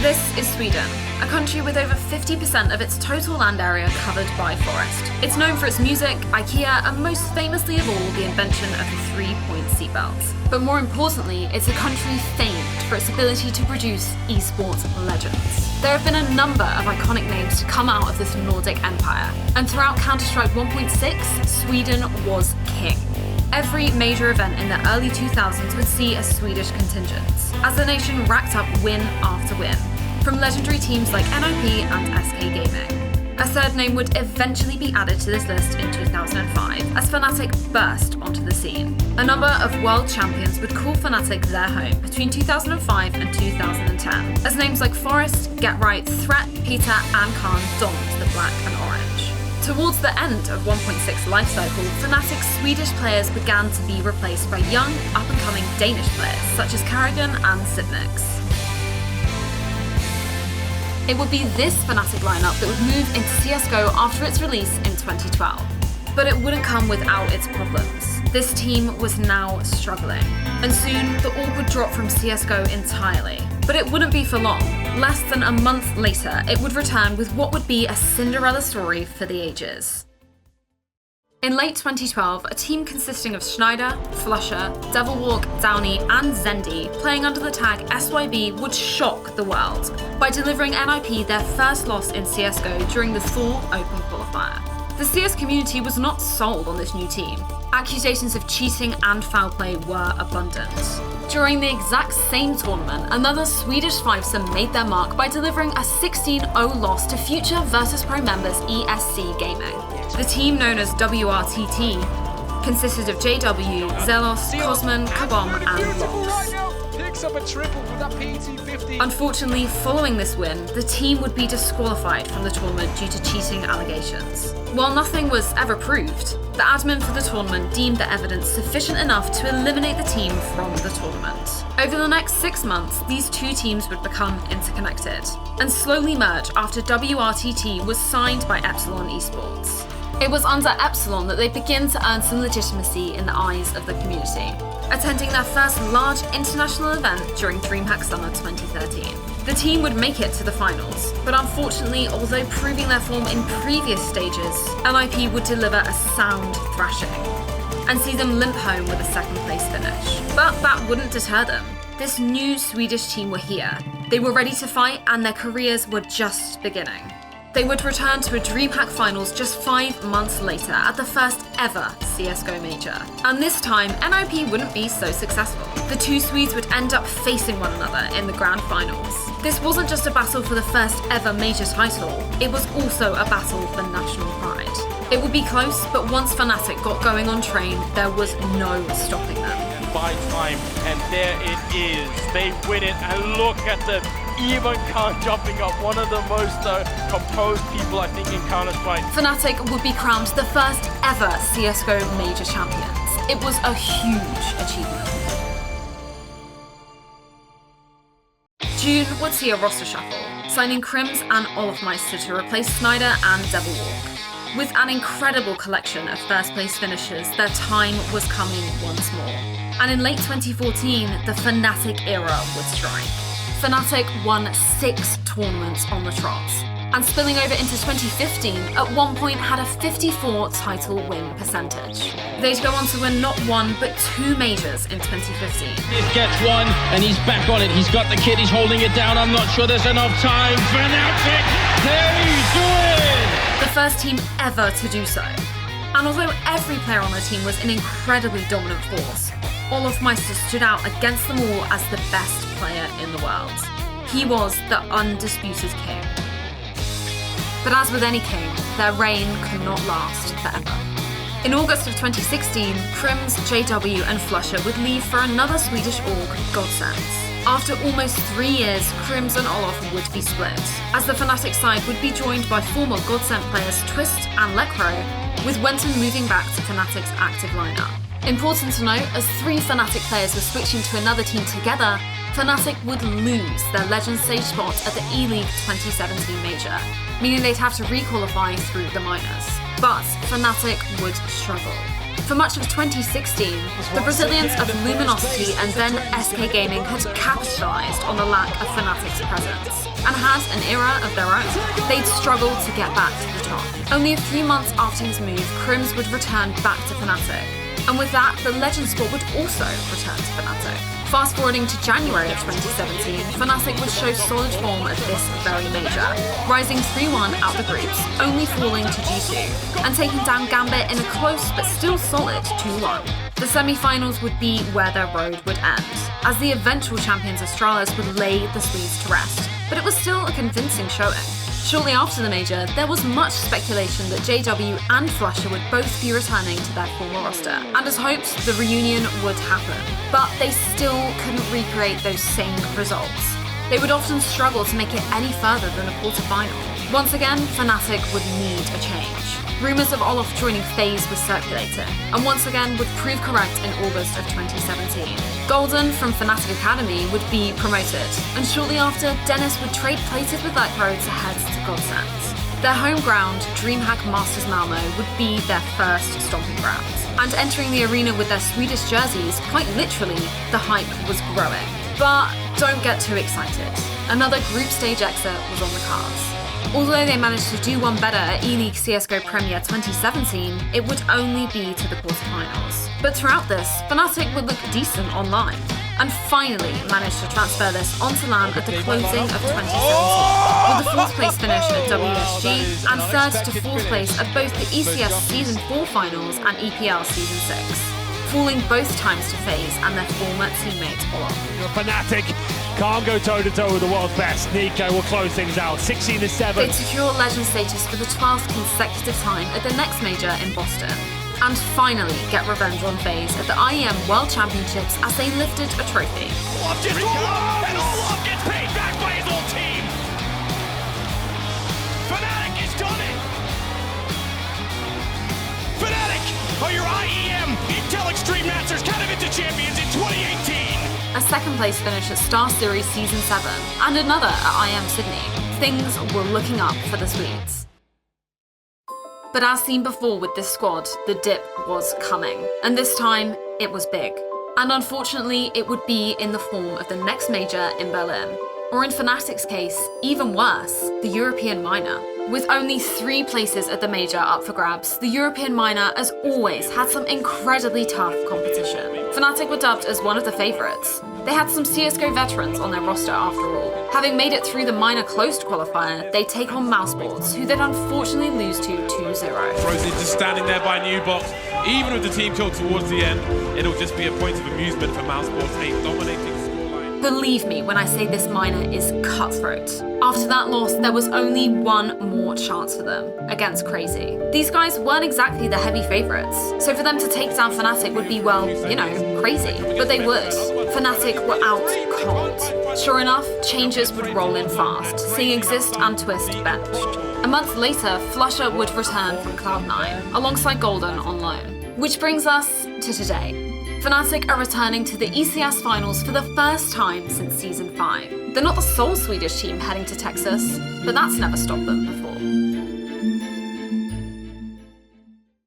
This is Sweden, a country with over 50% of its total land area covered by forest. It's known for its music, IKEA, and most famously of all, the invention of the 3-point seatbelts. But more importantly, it's a country famed for its ability to produce esports legends. There have been a number of iconic names to come out of this Nordic empire, and throughout Counter-Strike 1.6, Sweden was king. Every major event in the early 2000s would see a Swedish contingent, as the nation racked up win after win, from legendary teams like NIP and SK Gaming. A third name would eventually be added to this list in 2005, as Fnatic burst onto the scene. A number of world champions would call Fnatic their home between 2005 and 2010, as names like Forrest, Get Right, Threat, Peter, and Khan donned the black and orange. Towards the end of 1.6 life cycle, Fnatic's Swedish players began to be replaced by young, up-and-coming Danish players such as Karrigan and Sivnix. It would be this Fnatic lineup that would move into CSGO after its release in 2012. But it wouldn't come without its problems. This team was now struggling, and soon the orb would drop from CSGO entirely. But it wouldn't be for long. Less than a month later, it would return with what would be a Cinderella story for the ages. In late 2012, a team consisting of Schneider, Flusher, Devilwalk, Downey, and Zendi, playing under the tag SYB, would shock the world by delivering NIP their first loss in CSGO during the Thor Open qualifier. The CS community was not sold on this new team. Accusations of cheating and foul play were abundant. During the exact same tournament, another Swedish fivesome made their mark by delivering a 16-0 loss to future Virtus.pro members ESC Gaming. The team known as WRTT consisted of JW, Zelos, Cosman, Kabom, and Lox. Unfortunately, following this win, the team would be disqualified from the tournament due to cheating allegations. While nothing was ever proved, the admin for the tournament deemed the evidence sufficient enough to eliminate the team from the tournament. Over the next 6 months, these two teams would become interconnected and slowly merge after WRTT was signed by Epsilon Esports. It was under Epsilon that they began to earn some legitimacy in the eyes of the community, attending their first large international event during DreamHack Summer 2013. The team would make it to the finals, but unfortunately, although proving their form in previous stages, NIP would deliver a sound thrashing and see them limp home with a second place finish. But that wouldn't deter them. This new Swedish team were here. They were ready to fight, and their careers were just beginning. They would return to a DreamHack Finals just 5 months later at the first ever CSGO major. And this time, NIP wouldn't be so successful. The two Swedes would end up facing one another in the grand finals. This wasn't just a battle for the first ever major title, it was also a battle for national pride. It would be close, but once Fnatic got going on train, there was no stopping them. By time, and there it is. They win it, and look at them. Even Khan jumping up, one of the most composed people I think in Counter-Strike. Fnatic would be crowned the first ever CSGO major champions. It was a huge achievement. June would see a roster shuffle, signing Crims and Olofmeister to replace Snyder and Devilwalk. With an incredible collection of first place finishes, their time was coming once more. And in late 2014, the Fnatic era would strike. Fnatic won 6 tournaments on the trot, and spilling over into 2015, at one point had a 54 title win percentage. They'd go on to win not 1, but 2 majors in 2015. It gets one, and he's back on it. He's got the kid, he's holding it down. I'm not sure there's enough time. Fnatic, there he's doing! The first team ever to do so. And although every player on the team was an incredibly dominant force, Olofmeister stood out against them all as the best player in the world. He was the undisputed king. But as with any king, their reign could not last forever. In August of 2016, Crims, JW and Flusher would leave for another Swedish org, Godsense. After almost 3 years, Crims and Olof would be split, as the Fnatic side would be joined by former Godsent players Twist and Lekro, with Wenton moving back to Fnatic's active lineup. Important to note, as 3 Fnatic players were switching to another team together, Fnatic would lose their Legends stage spot at the E-League 2017 major, meaning they'd have to re-qualify through the minors. But Fnatic would struggle. For much of 2016, the Brazilians of Luminosity and then SK Gaming had capitalised on the lack of Fnatic's presence. and had an era of their own. They'd struggled to get back to the top. Only a few months after his move, Crims would return back to Fnatic. And with that, the Legend squad would also return to Fnatic. Fast forwarding to January of 2017, Fnatic would show solid form at this very major, rising 3-1 out the groups, only falling to G2, and taking down Gambit in a close but still solid 2-1. The semi-finals would be where their road would end, as the eventual champions Astralis would lay the Swedes to rest, but it was still a convincing showing. Shortly after the major, there was much speculation that JW and Flusha would both be returning to their former roster, and as hoped, the reunion would happen. But they still couldn't recreate those same results. They would often struggle to make it any further than a quarter-final. Once again, Fnatic would need a change. Rumours of Olof joining FaZe was circulating, and once again would prove correct in August of 2017. Golden from Fnatic Academy would be promoted, and shortly after, Dennis would trade places with Electro to head to Godsend. Their home ground, DreamHack Masters Malmo, would be their first stomping ground. And entering the arena with their Swedish jerseys, quite literally, the hype was growing. But don't get too excited. Another group stage exit was on the cards. Although they managed to do one better at E-League CSGO Premier 2017, it would only be to the quarterfinals. But throughout this, Fnatic would look decent online, and finally managed to transfer this onto LAN at the closing of 2017, with the 4th place finish at WSG and 3rd to 4th place at both the ECS Season 4 finals and EPL Season 6, falling both times to FaZe and their former teammate Olof. You're Fnatic. Can't go toe-to-toe with the world's best. Nico will close things out, 16-7. They'd secure legend status for the 12th consecutive time at the next major in Boston. And finally get revenge on FaZe at the IEM World Championships as they lifted a trophy. Olof just and Olof gets paid back by his old team. Fnatic has done it. Fnatic are your IEM Intel Extreme Masters Canada champions in 2018. A 2nd place finish at Star Series Season 7, and another at IEM Sydney. Things were looking up for the Swedes. But as seen before with this squad, the dip was coming, and this time it was big. And unfortunately, it would be in the form of the next major in Berlin, or in Fnatic's case, even worse, the European minor. With only 3 places at the major up for grabs, the European minor, as always, had some incredibly tough competition. Fnatic were dubbed as one of the favourites. They had some CSGO veterans on their roster after all. Having made it through the minor closed qualifier, they take on Mousesports, who they'd unfortunately lose to 2-0. Frozen just standing there by New Box. Even with the team kill towards the end, it'll just be a point of amusement for Mousesports, a dominating scoreline. Believe me when I say this minor is cutthroat. After that loss, there was only one more chance for them, against Crazy. These guys weren't exactly the heavy favourites, so for them to take down Fnatic would be, well, you know, crazy. But they would. Fnatic were out cold. Sure enough, changes would roll in fast, seeing Exist and Twist benched. A month later, Flusha would return from Cloud9, alongside Golden on loan. Which brings us to today. Fnatic are returning to the ECS finals for the first time since Season 5. They're not the sole Swedish team heading to Texas, but that's never stopped them before.